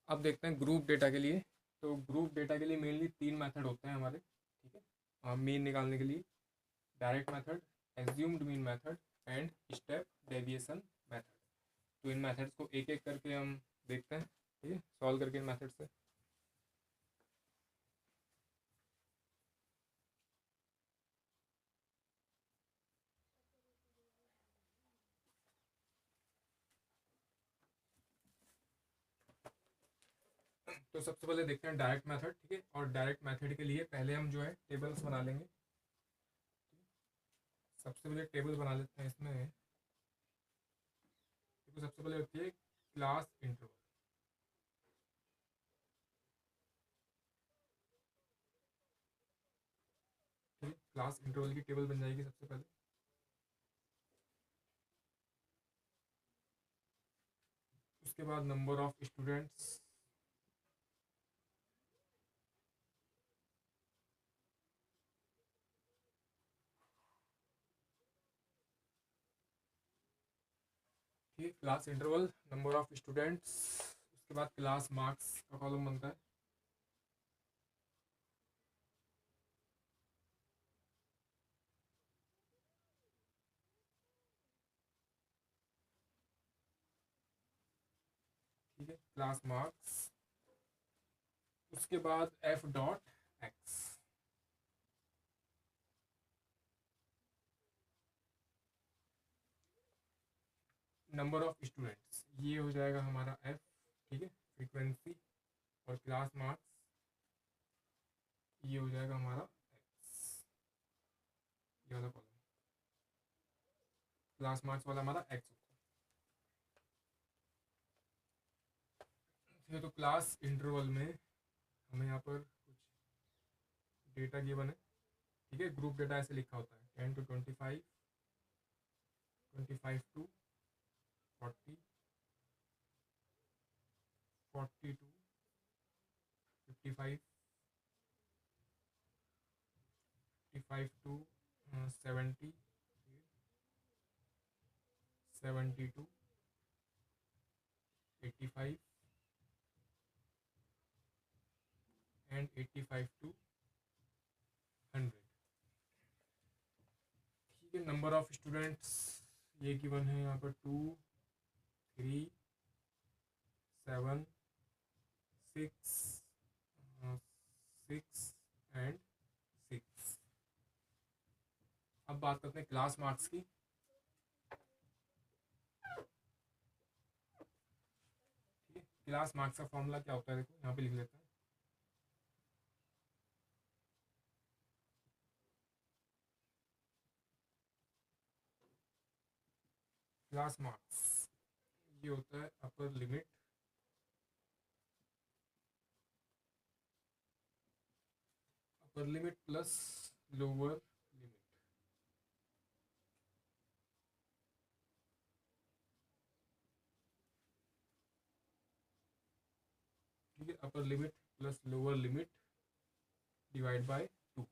अब देखते हैं ग्रुप डेटा के लिए। तो ग्रुप डेटा के लिए मेनली 3 मेथड होते हैं हमारे, ठीक है, मीन निकालने के लिए। Direct method, assumed mean method and step deviation method. तो इन मेथड्स को एक एक करके हम देखते हैं, ठीक है, सॉल्व करके इन मेथड से। तो सबसे पहले देखते हैं डायरेक्ट मेथड, ठीक है। और डायरेक्ट मेथड के लिए पहले हम जो है टेबल्स बना लेंगे। सबसे पहले टेबल बना लेते हैं इसमें। तो सबसे पहले होती है क्लास इंटरवल। ठीक है, क्लास इंटरवल की टेबल बन जाएगी सबसे पहले। उसके बाद नंबर ऑफ स्टूडेंट्स, ठीक है, class interval, number of students. उसके बाद क्लास मार्क्स का कॉलम बनता है। ठीक है, क्लास मार्क्स। उसके बाद F dot x, number of students, ये हो जाएगा हमारा एफ, ठीक है, फ्रीक्वेंसी। और क्लास मार्क्स ये हो जाएगा हमारा एक्स, ये वाला कॉलम। क्लास मार्क्स वाला हमारा एक्स होता है। ठीक है, तो क्लास इंटरवल में हमें यहाँ पर कुछ डेटा गिवन है, ठीक है। ग्रुप डेटा ऐसे लिखा होता है 10 to 25, 25 to 40, 40 to 55, 55 to 70, 70 to 85 and 85 to 100। ठीक है, नंबर ऑफ स्टूडेंट्स ये गिवन है यहाँ पर 2, 3, 7, 6, 6 एंड 6। अब बात करते हैं क्लास मार्क्स की। ठीक है, क्लास मार्क्स का फॉर्मूला क्या होता है, देखो यहाँ पे लिख लेते हैं। क्लास मार्क्स ये होता है upper limit plus lower limit. ठीक है, upper limit plus lower limit divide by 2।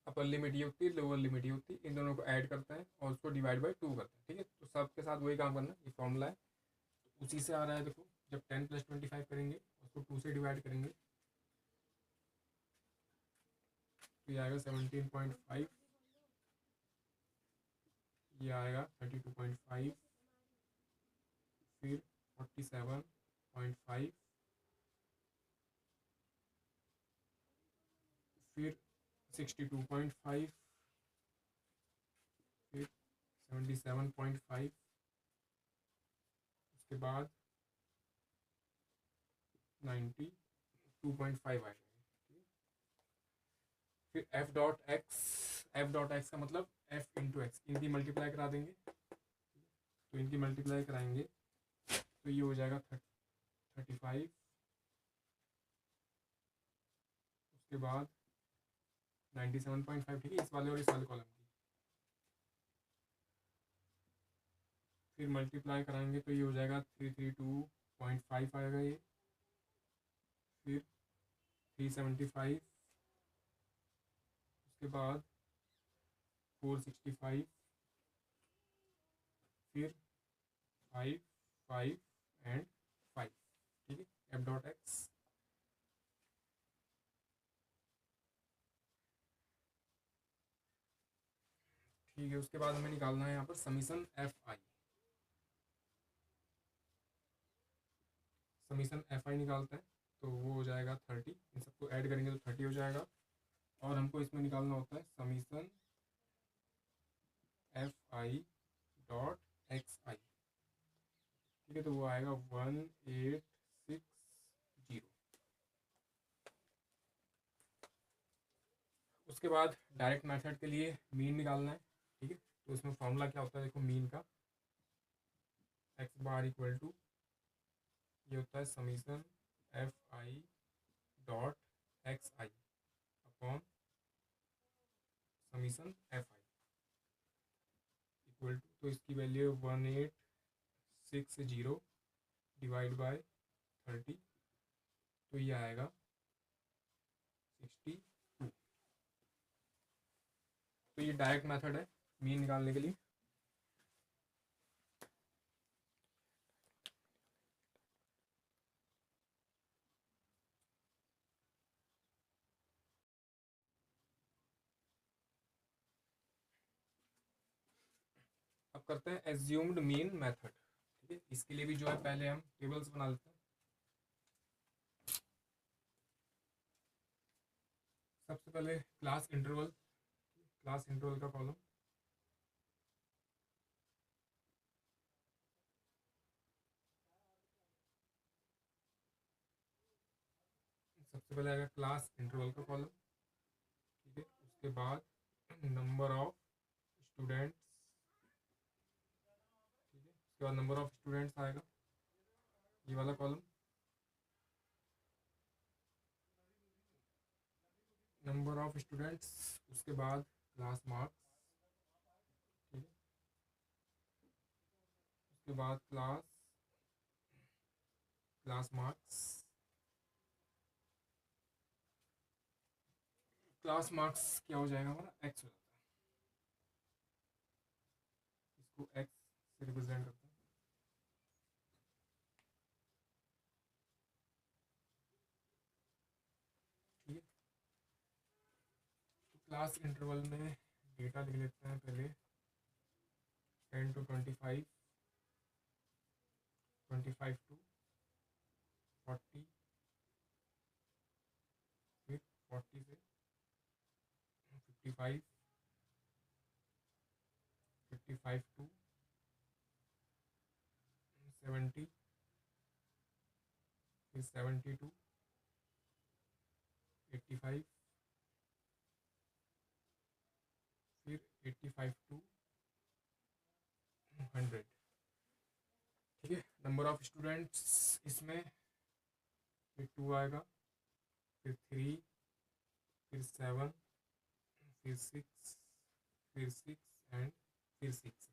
Upper limit ये होती है, लोअर लिमिट ये होती है, इन दोनों को ऐड करते हैं और उसको डिवाइड बाय 2 करते हैं। ठीक है, तो सबके साथ वही काम करना है, ये फॉर्मूला है। तो उसी से आ रहा है, देखो जब 10 + 25 करेंगे उसको 2 से डिवाइड करेंगे तो ये आएगा 17.5, ये आएगा 32.5, फिर 47.5, फिर 62.5, फिर 77.5, उसके बाद 92.5 आएगा। फिर एफ डॉट एक्स का मतलब एफ इंटू एक्स, इनकी मल्टीप्लाई करा देंगे। तो इनकी मल्टीप्लाई कराएंगे तो ये हो जाएगा 35, उसके बाद 97.5, ठीक है, इस वाले और इस वाले कॉलम की। फिर मल्टीप्लाई कराएंगे तो ये हो जाएगा 332.5 आएगा ये। फिर 375, उसके बाद 465, फिर 5, 5 एंड 5। ठीक है, एफ डॉट एक्स। ठीक है, उसके बाद हमें निकालना है यहाँ पर समीशन एफ आई। समीशन एफ आई निकालते हैं तो वो हो जाएगा 30, इन सबको ऐड करेंगे तो 30 हो जाएगा। और हमको इसमें निकालना होता है summation F I dot X I. ठीक है, तो वो आएगा 1860। उसके बाद डायरेक्ट मेथड के लिए मीन निकालना है। ठीक है, तो उसमें फॉर्मूला क्या होता है, देखो मीन का एक्स बार इक्वल टू ये होता है summation F I dot X I upon summation F I equal to, तो इसकी वैल्यू 1860 डिवाइड बाय 30, तो ये आएगा 62। तो ये डायरेक्ट मेथड है मीन निकालने के लिए। अब करते हैं एज्यूम्ड मीन मेथड। ठीक है, इसके लिए भी जो है पहले हम टेबल्स बना लेते हैं। सबसे पहले क्लास इंटरवल का कॉलम, सबसे पहले आएगा क्लास इंटरवल का कॉलम। ठीक है, उसके बाद नंबर ऑफ स्टूडेंट्स। ठीक है, उसके बाद नंबर ऑफ स्टूडेंट्स आएगा ये वाला कॉलम। नंबर ऑफ स्टूडेंट्स, उसके बाद क्लास मार्क्स। ठीक है, उसके बाद क्लास मार्क्स। क्लास मार्क्स क्या हो जाएगा हमारा, एक्स हो जाता है, इसको एक्स से रिप्रेजेंट करते हैं। ठीक है, तो क्लास इंटरवल में डेटा लिख लेते हैं पहले 10 to 25, 25 to 40, फिर 40 से 55, 55 to 70, फिर 70 to 85, फिर 85 to 100। ठीक है, नंबर ऑफ स्टूडेंट्स इसमें फिर 2 आएगा, फिर 3, फिर 7, फिर 6, फिर 6 एंड फिर 6।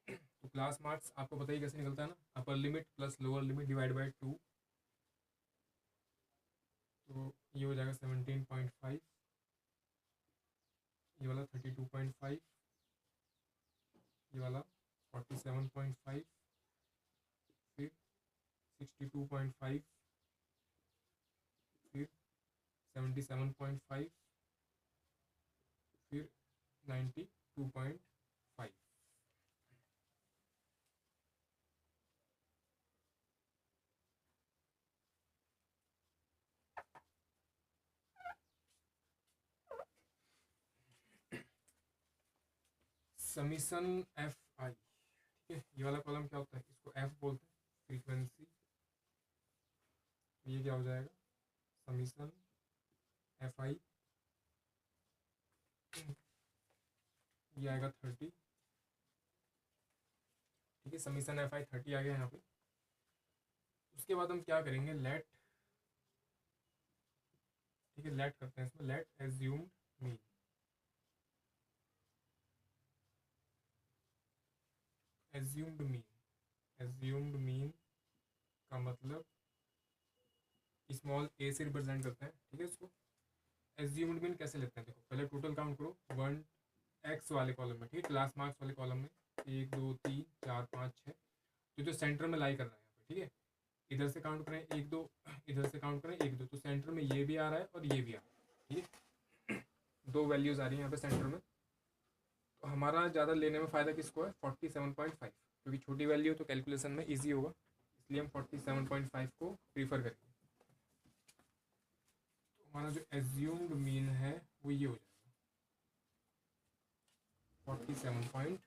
तो क्लास मार्क्स आपको पता ही कैसे निकलता है ना, upper limit plus lower limit divide by 2। तो ये हो जाएगा 17.5, ये वाला 32.5, ये वाला 47.5, फिर 62.5, फिर 77.5, फिर 92.5। समीशन एफ आई। ठीक है, ये वाला कॉलम क्या होता है, इसको एफ बोलते हैं, फ्रीक्वेंसी। ये क्या हो जाएगा, समीशन एफ आई, ये आएगा 30। ठीक है, समीशन एफ आई 30 आ गया यहाँ पे। उसके बाद हम क्या करेंगे, लेट। ठीक है, लेट करते हैं इसमें, let assumed mean. Assumed mean का मतलब स्मॉल ए से रिप्रेजेंट करते हैं। ठीक है, इसको एज्यूम्ड मीन कैसे लेते हैं, देखो पहले टोटल काउंट करो 1 एक्स वाले कॉलम में। ठीक है, क्लास मार्क्स वाले कॉलम में 1 2 3 4 5 6, तो जो सेंटर में लाई कर रहा है यहाँ पे। ठीक है, इधर से काउंट करें 1 2, इधर से काउंट करें 1 2, तो सेंटर में ये भी आ रहा है और ये भी आ रहा है, ठीक है। 2 वैल्यूज आ रही है यहाँ पे सेंटर में। तो हमारा ज़्यादा लेने में फ़ायदा किसको है, 47.5, क्योंकि छोटी वैल्यू तो कैलकुलेशन में ईजी होगा, इसलिए हम 47.5 को प्रीफर करेंगे। तो हमारा जो एज्यूम्ड मीन है वो ये हो जाएगा 47.5।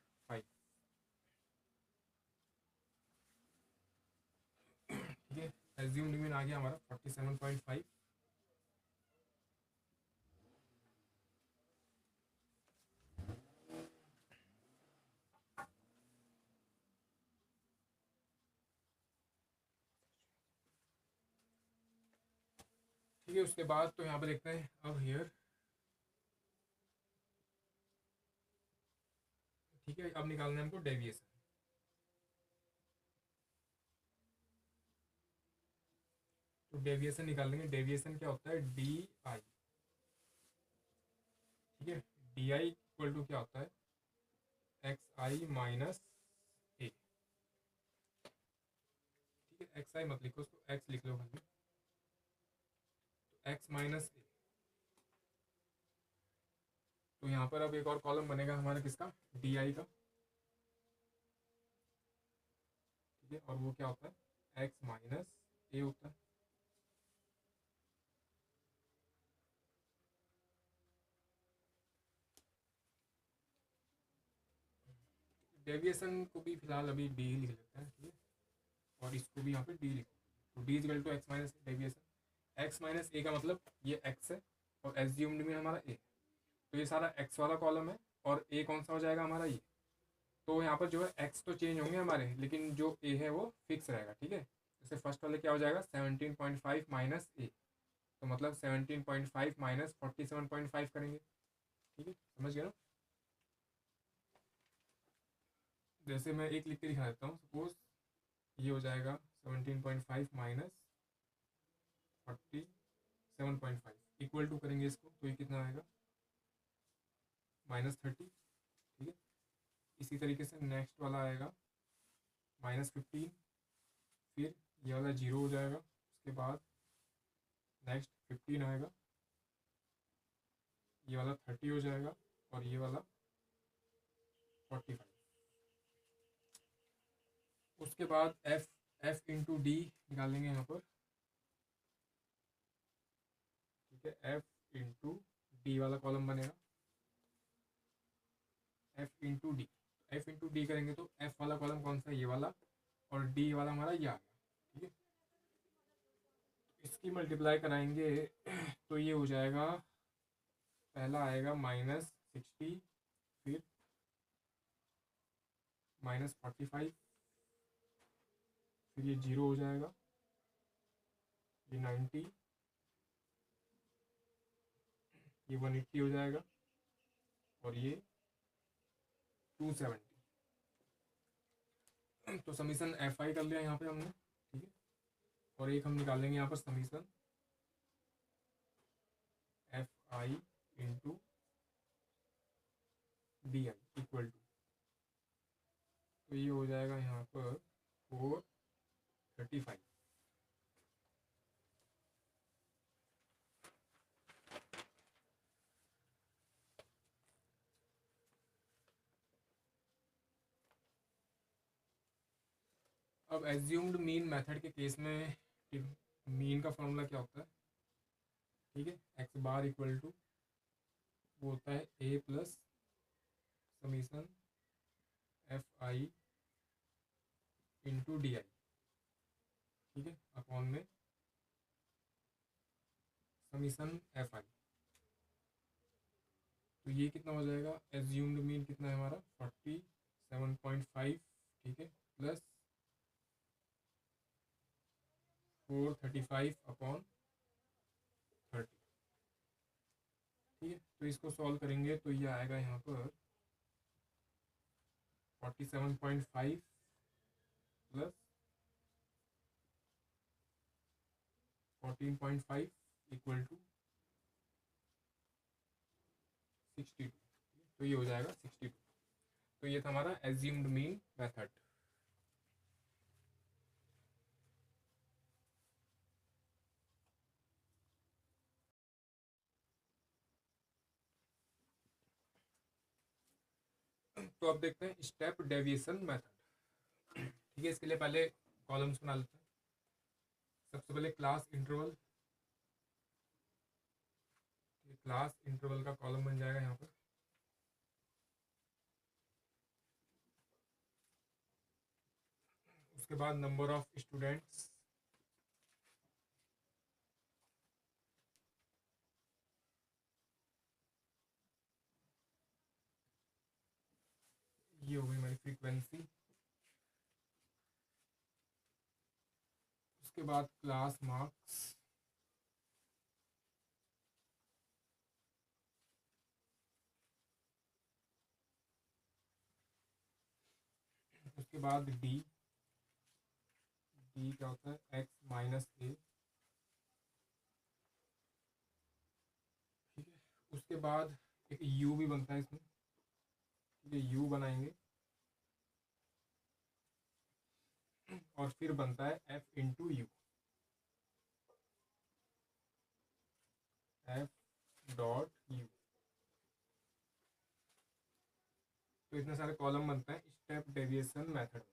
ठीक है, एज्यूम्ड मीन आ गया हमारा 47.5। ठीक है, उसके बाद तो यहाँ पे देखते हैं अब हियर। ठीक है, अब निकालना है हमको डेविएशन। तो डेविएशन निकालेंगे। डेविएशन क्या होता है, डी आई। ठीक है, डी आई इक्वल टू क्या होता है, एक्स आई माइनस ए। ठीक है, एक्स आई मत लिखो, उसको एक्स लिख लो खाली। तो एक्स माइनस ए। तो यहाँ पर अब एक और कॉलम बनेगा हमारा किसका, डी आई का। ठीक है, और वो क्या होता है, एक्स माइनस ए होता है। डेविएशन को भी फिलहाल अभी डी लिख लेते हैं। ठीक है, और इसको भी यहाँ पे डी लिखो। तो D equal to X minus deviation. X minus A का मतलब ये एक्स है और एज्यूम्ड में हमारा ए, तो ये सारा एक्स वाला कॉलम है और ए कौन सा हो जाएगा हमारा ये। तो यहाँ पर जो है एक्स तो चेंज होंगे हमारे, लेकिन जो ए है वो फिक्स रहेगा। ठीक है, जैसे फर्स्ट वाले क्या हो जाएगा 17.5 माइनस ए, तो मतलब 17.5 माइनस 47.5 करेंगे। ठीक है, समझ गया ना। जैसे मैं एक लिख के दिखा देता हूँ, सपोज ये हो जाएगा 17.5 माइनस 47.5 इक्वल टू करेंगे इसको, तो ये कितना आएगा, -30। ठीक है, इसी तरीके से नेक्स्ट वाला आएगा -15, फिर ये वाला 0 हो जाएगा, उसके बाद नेक्स्ट 15 आएगा, ये वाला 30 हो जाएगा, और ये वाला 45। उसके बाद एफ इंटू डी निकालेंगे यहाँ पर। ठीक है, एफ इंटू डी वाला कॉलम बनेगा, F into D. F into D करेंगे तो एफ वाला कॉलम कौन सा है, ये वाला, और डी वाला हमारा ये आ गया। ठीक है, इसकी मल्टीप्लाई कराएंगे तो ये हो जाएगा, पहला आएगा -60, फिर -45, फिर ये 0 हो जाएगा, ये 90, ये 180 हो जाएगा, और ये 270। तो समीशन एफ आई कर लिया यहाँ पे हमने। ठीक है, और एक हम निकालेंगे यहाँ पर summation F I into D I equal to, तो ये हो जाएगा यहाँ पर 435। अब एज्यूम्ड मीन मेथड के केस में मीन का फॉर्मूला क्या होता है। ठीक है, एक्स बार इक्वल टू वो होता है A plus summation F I into D I. ठीक है, अपॉन में समीशन एफ आई। तो ये कितना हो जाएगा, एज्यूम्ड मीन कितना है हमारा 47.5। ठीक है, प्लस 435 अपॉन 30। ठीक है, तो इसको सॉल्व करेंगे तो ये आएगा यहाँ पर 47.5 प्लस 14.5 इक्वल टू 62। तो ये हो जाएगा 62। तो ये था हमारा एज्यूम्ड मीन मेथड। तो अब देखते हैं स्टेप डेविएशन मेथड। ठीक है, इसके लिए पहले कॉलम्स बना लेते हैं। सबसे पहले क्लास इंटरवल, क्लास इंटरवल का कॉलम बन जाएगा यहाँ पर। उसके बाद नंबर ऑफ स्टूडेंट्स, ये हो गई हमारी फ्रीक्वेंसी। उसके बाद क्लास मार्क्स, उसके बाद डी क्या होता है एक्स माइनस ए। ठीक है, उसके बाद एक यू भी बनता है इसमें। ठीक है, यू बनाएंगे और फिर बनता है F into you, F dot U. तो इतने सारे कॉलम बनते हैं स्टेप डेविएशन मेथड में।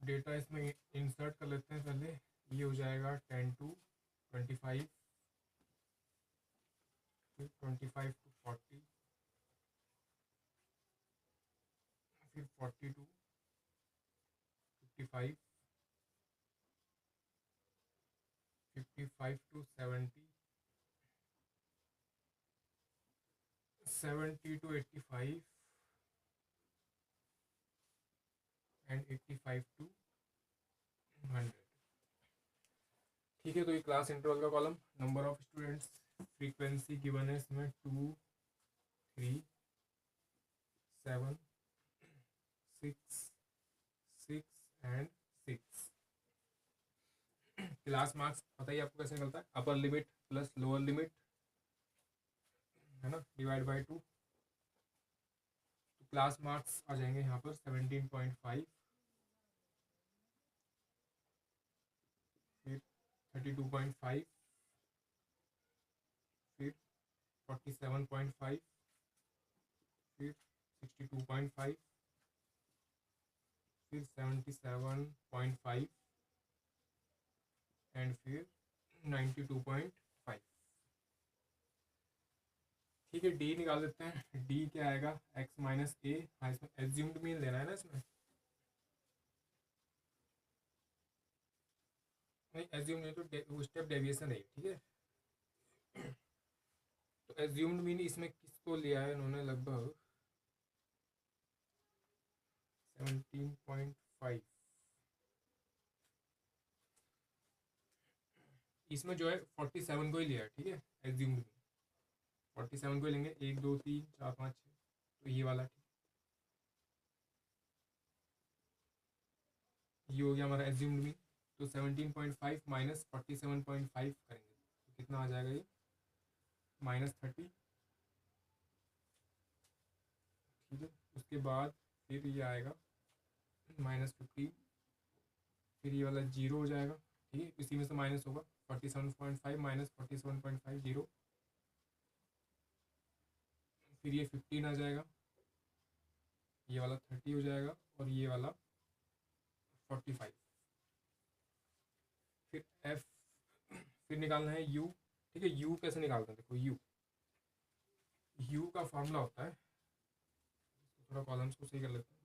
डेटा इसमें इंसर्ट कर लेते हैं पहले। ये हो जाएगा 10 to 25, फिर 25 to 40, फिर 40 to 55, 55 to 70, 70 to 85 and 85 to 100। ठीक है, तो ये क्लास इंटरवल का column. Number of students, frequency given है इसमें 2, 3, 7, 6, 6 एंड 6। क्लास मार्क्स बताइए आपको कैसे निकलता है, upper limit plus lower limit, है ना, डिवाइड बाय 2। तो क्लास मार्क्स आ जाएंगे यहाँ पर 17.5, फिर 32.5, फिर 47.5, फिर 62.5, फिर 77.5 एंड फिर 92.5। ठीक है, डी निकाल देते हैं। डी क्या आएगा एक्स माइनस ए। हाँ, इसमें एज्यूम्ड मीन लेना है ना, इसमें नहीं एज्यूम नहीं, तो स्टेप डेविएशन है। ठीक है, तो एज्यूम्ड मीन इसमें किसको लिया है इन्होंने, लगभग 17.5। इसमें जो है 47 को ही लिया है। ठीक है, एज्यूम्ड मीन 47 को ही लेंगे, 1 2 3 4 5 6, तो ये वाला। ठीक, ये हो गया हमारा एज्यूम्ड मीन। तो 17.5 माइनस 47.5 करेंगे तो कितना आ जाएगा, ये -30। ठीक है, उसके बाद फिर ये आएगा -15, फिर ये वाला 0 हो जाएगा। ठीक है, इसी में से माइनस होगा 47.5 माइनस 47.5 0, फिर ये 15 आ जाएगा, ये वाला 30 हो जाएगा और ये वाला 45। फिर एफ, फिर निकालना है यू। ठीक है, यू कैसे निकालते हैं, देखो यू का फॉर्मूला होता है, थोड़ा कॉलम्स को सही कर लेते हैं।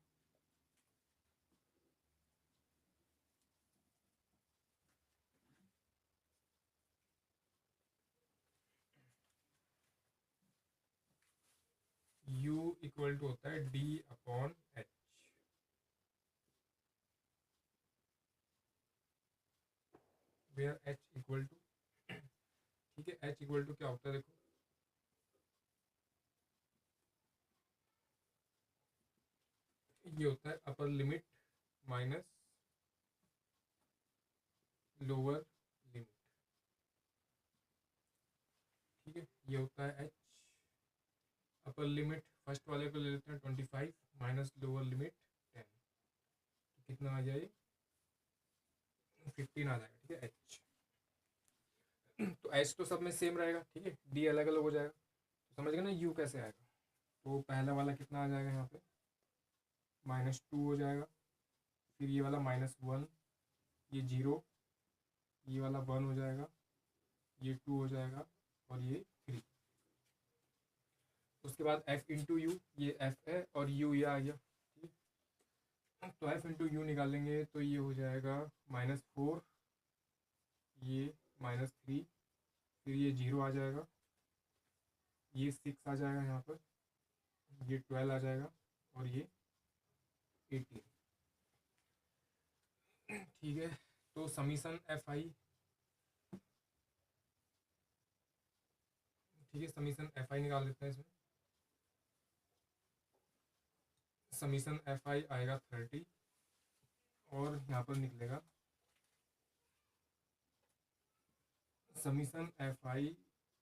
U इक्वल टू होता है D upon H। Where H equal to, ठीक है, H इक्वल टू क्या होता है, देखो ये होता है upper limit minus lower limit. ठीक है, ये होता है H। अपर लिमिट फर्स्ट वाले को ले लेते हैं 25 माइनस लोअर लिमिट 10, तो कितना आ जाए 15 आ जाएगा। ठीक है, H। तो एच तो सब में सेम रहेगा, ठीक है, डी अलग अलग हो जाएगा। तो समझ गए ना यू कैसे आएगा। तो पहला वाला कितना आ जाएगा यहाँ पे, -2 हो जाएगा, फिर ये वाला -1, ये 0, ये वाला 1 हो जाएगा, ये 2 हो जाएगा, और ये 3। उसके बाद f इंटू यू, ये f है और u ये आ गया, ठीक है। तो f इंटू यू निकालेंगे तो ये हो जाएगा -4, ये -3, फिर ये 0 आ जाएगा, ये 6 आ जाएगा यहाँ पर, ये 12 आ जाएगा, और ये 18। ठीक है, तो समीशन एफ आई, ठीक है, समीशन एफ आई निकाल लेते हैं इसमें। समीशन एफ आई आएगा 30, और यहाँ पर निकलेगा summation F I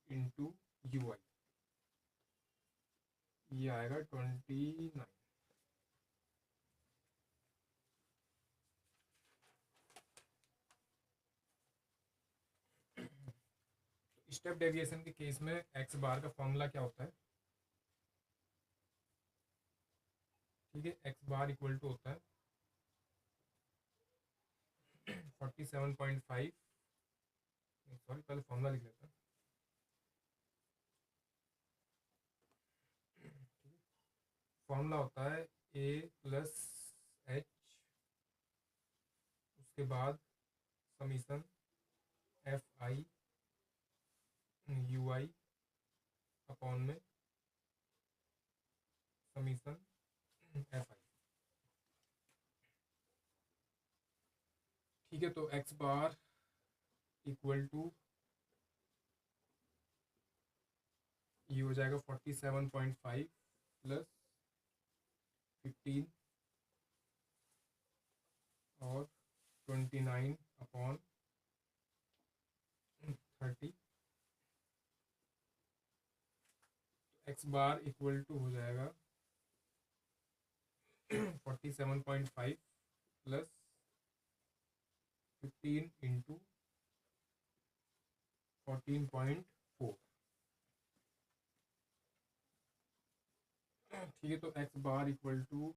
into U I, ये आएगा 29। स्टेप डेविएशन के केस में एक्स बार का फॉर्मूला क्या होता है, ठीक है, एक्स बार इक्वल टू होता है 47.5, सॉरी पहले फॉर्मूला लिख लेता है। फॉर्मूला होता है ए प्लस एच, उसके बाद summation F I you I upon में समीशन एफ आई। ठीक है, तो एक्स बार इक्वल टू ये हो जाएगा 47.5 प्लस 15 और 29 upon 30। X bar equal to हो जाएगा 47.5 प्लस 15 इंटू 14.4। ठीक है, तो एक्स बार इक्वल टू